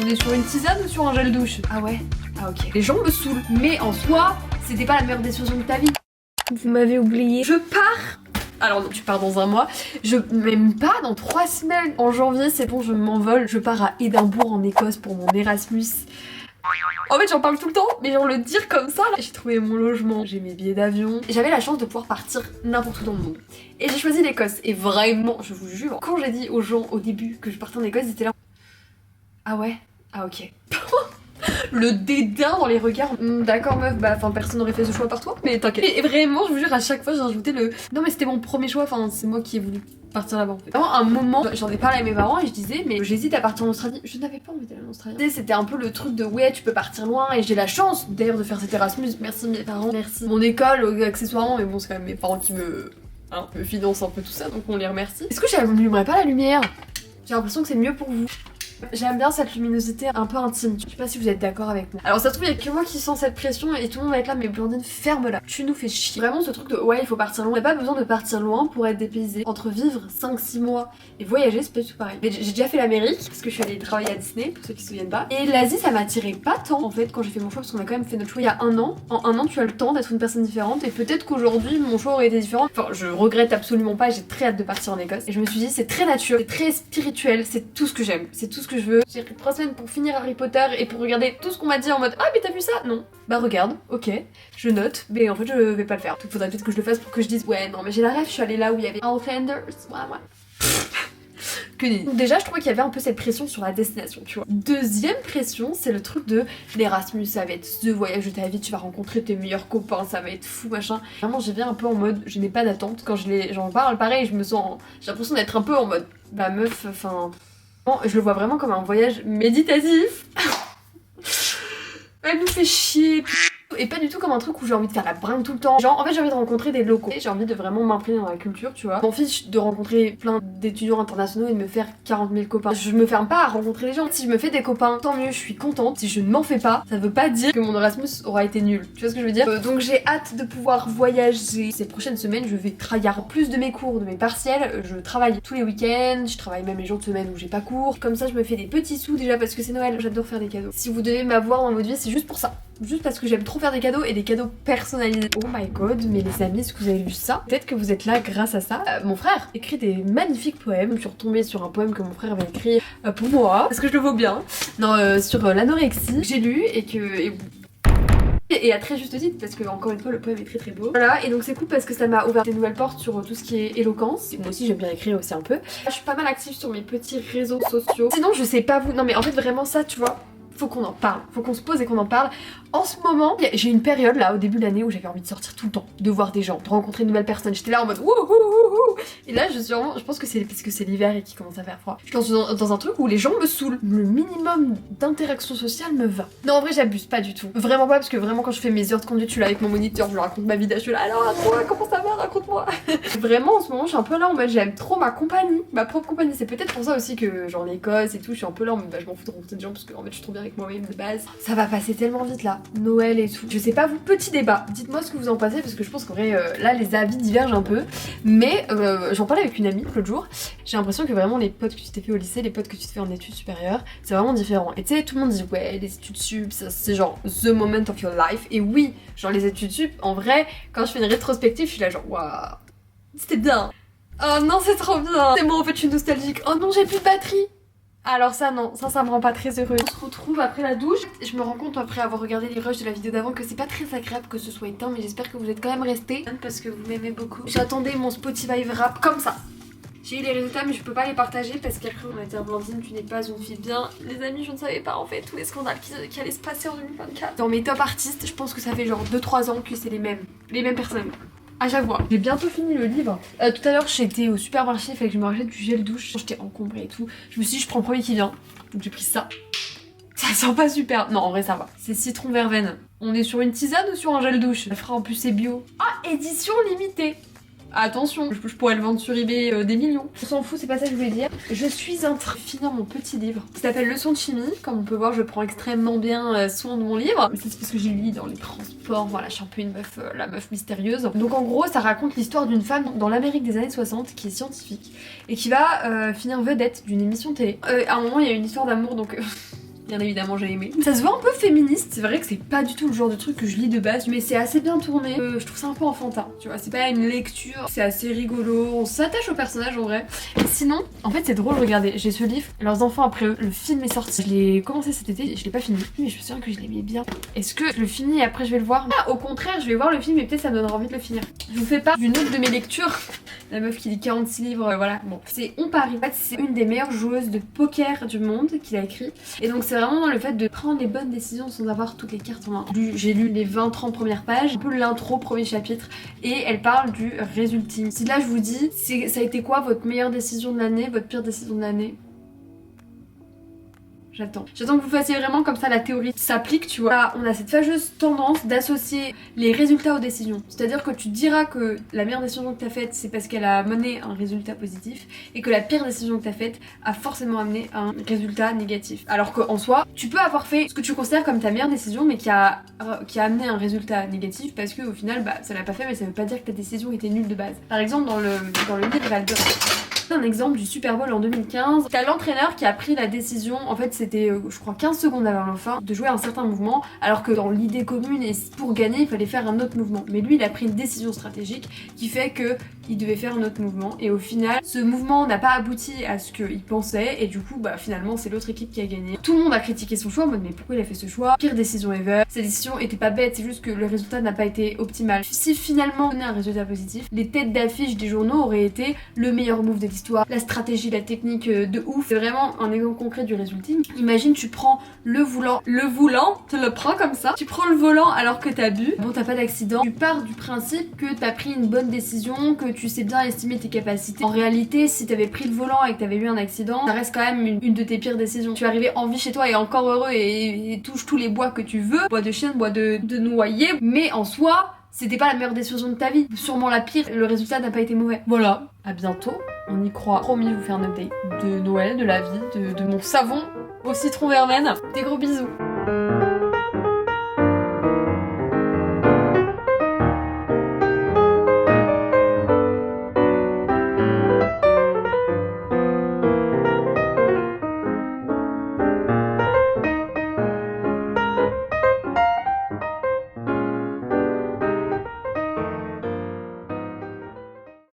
On est sur une tisane ou sur un gel douche? Ah ouais? Ah ok. Les gens me saoulent. Mais en soi, c'était pas la meilleure décision de ta vie. Vous m'avez oublié. Je pars. Alors non, tu pars dans un mois. Même pas dans 3 semaines. En janvier, c'est bon, je m'envole. Je pars à Édimbourg en Écosse pour mon Erasmus. En fait j'en parle tout le temps, mais genre le dire comme ça là. J'ai trouvé mon logement, j'ai mes billets d'avion. J'avais la chance de pouvoir partir n'importe où dans le monde. Et j'ai choisi l'Écosse. Et vraiment, je vous jure, quand j'ai dit aux gens au début que je partais en Écosse, ils étaient là. Ah ouais? Ah ok. Le dédain dans les regards. D'accord meuf, bah enfin personne n'aurait fait ce choix par toi, mais t'inquiète. Et vraiment, je vous jure, à chaque fois j'ai rajouté le non mais c'était mon premier choix, enfin c'est moi qui ai voulu partir là-bas en fait. Vraiment un moment, j'en ai parlé à mes parents et je disais mais j'hésite à partir en Australie. Je n'avais pas envie d'aller en Australie. C'était un peu le truc de ouais tu peux partir loin et j'ai la chance d'ailleurs de faire cet Erasmus. Merci mes parents, merci mon école accessoirement, mais bon c'est quand même mes parents qui me financent un peu tout ça donc on les remercie. Est-ce que j'allumerais pas la lumière? J'ai l'impression que c'est mieux pour vous. J'aime bien cette luminosité un peu intime. Je sais pas si vous êtes d'accord avec moi. Alors ça se trouve, il y a que moi qui sens cette pression et tout le monde va être là, mais Blandine, ferme-la. Tu nous fais chier. Vraiment ce truc de ouais, il faut partir loin. On n'a pas besoin de partir loin pour être dépaysé. Entre vivre 5-6 mois et voyager, c'est pas du tout pareil. J'ai déjà fait l'Amérique parce que je suis allée travailler à Disney, pour ceux qui se souviennent pas. Et l'Asie, ça m'attirait pas tant en fait quand j'ai fait mon choix parce qu'on a quand même fait notre choix il y a 1 an. En 1 an, tu as le temps d'être une personne différente et peut-être qu'aujourd'hui mon choix aurait été différent. Enfin, je regrette absolument pas, j'ai très hâte de partir en Écosse. Et je me suis dit, c'est très nature, c'est très spirituel, c'est tout ce que j'aime, c'est tout ce que je veux. J'ai pris 3 semaines pour finir Harry Potter et pour regarder tout ce qu'on m'a dit en mode ah mais t'as vu ça? Non. Bah regarde, ok, je note, mais en fait je vais pas le faire. Donc faudrait peut-être que je le fasse pour que je dise ouais non mais j'ai la rêve, je suis allée là où il y avait Outlanders, ouais. Que nenni. Donc déjà je trouvais qu'il y avait un peu cette pression sur la destination, tu vois. Deuxième pression, c'est le truc de l'Erasmus, ça va être the voyage de ta vie, tu vas rencontrer tes meilleurs copains, ça va être fou machin. Vraiment j'y viens un peu en mode je n'ai pas d'attente. Quand j'en parle pareil, j'ai l'impression d'être un peu en mode bah meuf, enfin. Je le vois vraiment comme un voyage méditatif. Elle nous fait chier. Et pas du tout comme un truc où j'ai envie de faire la bringue tout le temps. Genre en fait j'ai envie de rencontrer des locaux. J'ai envie de vraiment m'imprégner dans la culture, tu vois. Je m'en fiche de rencontrer plein d'étudiants internationaux et de me faire 40 000 copains. Je me ferme pas à rencontrer les gens. Si je me fais des copains, tant mieux, je suis contente. Si je ne m'en fais pas, ça veut pas dire que mon Erasmus aura été nul. Tu vois ce que je veux dire? Donc j'ai hâte de pouvoir voyager. Ces prochaines semaines, je vais travailler plus de mes cours, de mes partiels. Je travaille tous les week-ends, je travaille même les jours de semaine où j'ai pas cours. Comme ça je me fais des petits sous déjà parce que c'est Noël, j'adore faire des cadeaux. Si vous devez m'avoir dans votre vie, c'est juste pour ça. Juste parce que j'aime trop faire des cadeaux et des cadeaux personnalisés. Oh my god, mais les amis, est-ce que vous avez lu ça? Peut-être que vous êtes là grâce à ça. Mon frère écrit des magnifiques poèmes. Je suis retombée sur un poème que mon frère avait écrit pour moi, parce que je le vaux bien. Non, sur l'anorexie, j'ai lu et à très juste titre parce que encore une fois le poème est très très beau. Voilà, et donc c'est cool parce que ça m'a ouvert des nouvelles portes sur tout ce qui est éloquence. Et moi aussi j'aime bien écrire aussi un peu. Je suis pas mal active sur mes petits réseaux sociaux. Sinon je sais pas vous, non mais en fait vraiment ça tu vois, faut qu'on en parle, faut qu'on se pose et qu'on en parle. En ce moment, j'ai une période là au début de l'année où j'avais envie de sortir tout le temps, de voir des gens, de rencontrer de nouvelles personnes. J'étais là en mode wouhou. Et là je pense que c'est parce que c'est l'hiver et qu'il commence à faire froid. Je suis dans un truc où les gens me saoulent. Le minimum d'interaction sociale me va. Non en vrai j'abuse pas du tout. Vraiment pas parce que vraiment quand je fais mes heures de conduite, je suis là avec mon moniteur, je lui raconte ma vie, je suis là alors toi comment ça va, raconte-moi. Vraiment en ce moment je suis un peu là en mode j'aime trop ma compagnie, ma propre compagnie. C'est peut-être pour ça aussi que genre l'Écosse et tout, je suis un peu là en mode bah, je m'en fous de rencontrer des gens parce que en fait je suis trop bien avec moi-même de base. Ça va passer tellement vite là, Noël et tout. Je sais pas vous, petit débat, dites-moi ce que vous en pensez parce que je pense qu'en vrai là les avis divergent un peu. Mais j'en parlais avec une amie l'autre jour, j'ai l'impression que vraiment les potes que tu t'es fait au lycée, les potes que tu te fais en études supérieures, c'est vraiment différent. Et tu sais tout le monde dit ouais les études sup c'est genre the moment of your life. Et oui, genre les études sup, en vrai quand je fais une rétrospective je suis là genre waouh c'était bien. Oh non c'est trop bien. C'est moi en fait je suis nostalgique. Oh non j'ai plus de batterie. Alors ça non, ça me rend pas très heureuse. On se retrouve après la douche et je me rends compte après avoir regardé les rushs de la vidéo d'avant que c'est pas très agréable que ce soit éteint, mais j'espère que vous êtes quand même restés parce que vous m'aimez beaucoup. J'attendais mon Spotify Wrap comme ça. J'ai eu les résultats mais je peux pas les partager parce qu'après on a été à Blandine, tu n'es pas une fille bien. Les amis je ne savais pas en fait tous les scandales qui allaient se passer en 2024. Dans mes top artistes, je pense que ça fait genre 2-3 ans que c'est les mêmes personnes. À chaque fois. J'ai bientôt fini le livre. Tout à l'heure j'étais au supermarché, il fallait que je me rachète du gel douche. J'étais encombrée et tout. Je me suis dit je prends le premier qui vient. Donc j'ai pris ça. Ça sent pas super. Non en vrai ça va. C'est citron verveine. On est sur une tisane ou sur un gel douche? La fera en plus c'est bio. Ah édition limitée. Attention, je pourrais le vendre sur eBay des millions. On s'en fout, c'est pas ça que je voulais dire. Je suis en train de finir mon petit livre qui s'appelle Leçons de chimie. Comme on peut voir, je prends extrêmement bien soin de mon livre. Mais c'est parce que j'ai lu dans les transports. Voilà, je suis un peu une meuf, la meuf mystérieuse. Donc en gros, ça raconte l'histoire d'une femme dans l'Amérique des années 60 qui est scientifique et qui va finir vedette d'une émission télé. À un moment, il y a une histoire d'amour donc. bien évidemment j'ai aimé. Ça se voit un peu féministe, c'est vrai que c'est pas du tout le genre de truc que je lis de base, mais c'est assez bien tourné. Je trouve ça un peu enfantin, tu vois, c'est pas une lecture, c'est assez rigolo, on s'attache au personnage en vrai. Et sinon, en fait c'est drôle, regardez, j'ai ce livre, Leurs enfants après eux, le film est sorti, je l'ai commencé cet été, je l'ai pas fini, mais je me souviens que je l'aimais bien. Est-ce que je le finis et après je vais le voir? Ah, au contraire, je vais voir le film et peut-être ça me donnera envie de le finir. Je vous fais part d'une autre de mes lectures. La meuf qui lit 46 livres, voilà, bon. C'est On Parie. En fait, c'est une des meilleures joueuses de poker du monde qui l'a écrit. Et donc c'est vraiment le fait de prendre les bonnes décisions sans avoir toutes les cartes en main. J'ai lu les 20-30 premières pages, un peu l'intro, premier chapitre, et elle parle du résulting. Si là je vous dis, ça a été quoi votre meilleure décision de l'année, votre pire décision de l'année? J'attends que vous fassiez vraiment comme ça, la théorie s'applique, tu vois. Là, on a cette fâcheuse tendance d'associer les résultats aux décisions. C'est-à-dire que tu diras que la meilleure décision que t'as faite, c'est parce qu'elle a mené un résultat positif, et que la pire décision que t'as faite a forcément amené un résultat négatif. Alors qu'en soi, tu peux avoir fait ce que tu considères comme ta meilleure décision, mais qui a amené un résultat négatif, parce que au final, bah, ça l'a pas fait, mais ça veut pas dire que ta décision était nulle de base. Par exemple, dans le livre Albert, un exemple du Super Bowl en 2015, t'as l'entraîneur qui a pris la décision, en fait c'était je crois 15 secondes avant la fin, de jouer un certain mouvement, alors que dans l'idée commune et pour gagner il fallait faire un autre mouvement. Mais lui il a pris une décision stratégique qui fait que il devait faire un autre mouvement, et au final ce mouvement n'a pas abouti à ce qu'il pensait, et du coup bah finalement c'est l'autre équipe qui a gagné. Tout le monde a critiqué son choix en mode mais pourquoi il a fait ce choix, pire décision ever, cette décision était pas bête, c'est juste que le résultat n'a pas été optimal. Si finalement on a un résultat positif, les têtes d'affiche des journaux auraient été le meilleur move de l'histoire, la stratégie, la technique de ouf. C'est vraiment un exemple concret du résulting. Imagine tu prends le volant, tu le prends comme ça, tu prends le volant alors que t'as bu, bon t'as pas d'accident, tu pars du principe que t'as pris une bonne décision, que tu sais bien estimer tes capacités. En réalité, si t'avais pris le volant et que t'avais eu un accident, ça reste quand même une de tes pires décisions. Tu es arrivé en vie chez toi et encore heureux et touche tous les bois que tu veux, bois de chêne, bois de noyer, mais en soi, c'était pas la meilleure décision de ta vie, sûrement la pire, le résultat n'a pas été mauvais. Voilà, à bientôt, on y croit. Promis, je vous fais un update de Noël, de la vie, de mon savon au citron verveine. Des gros bisous.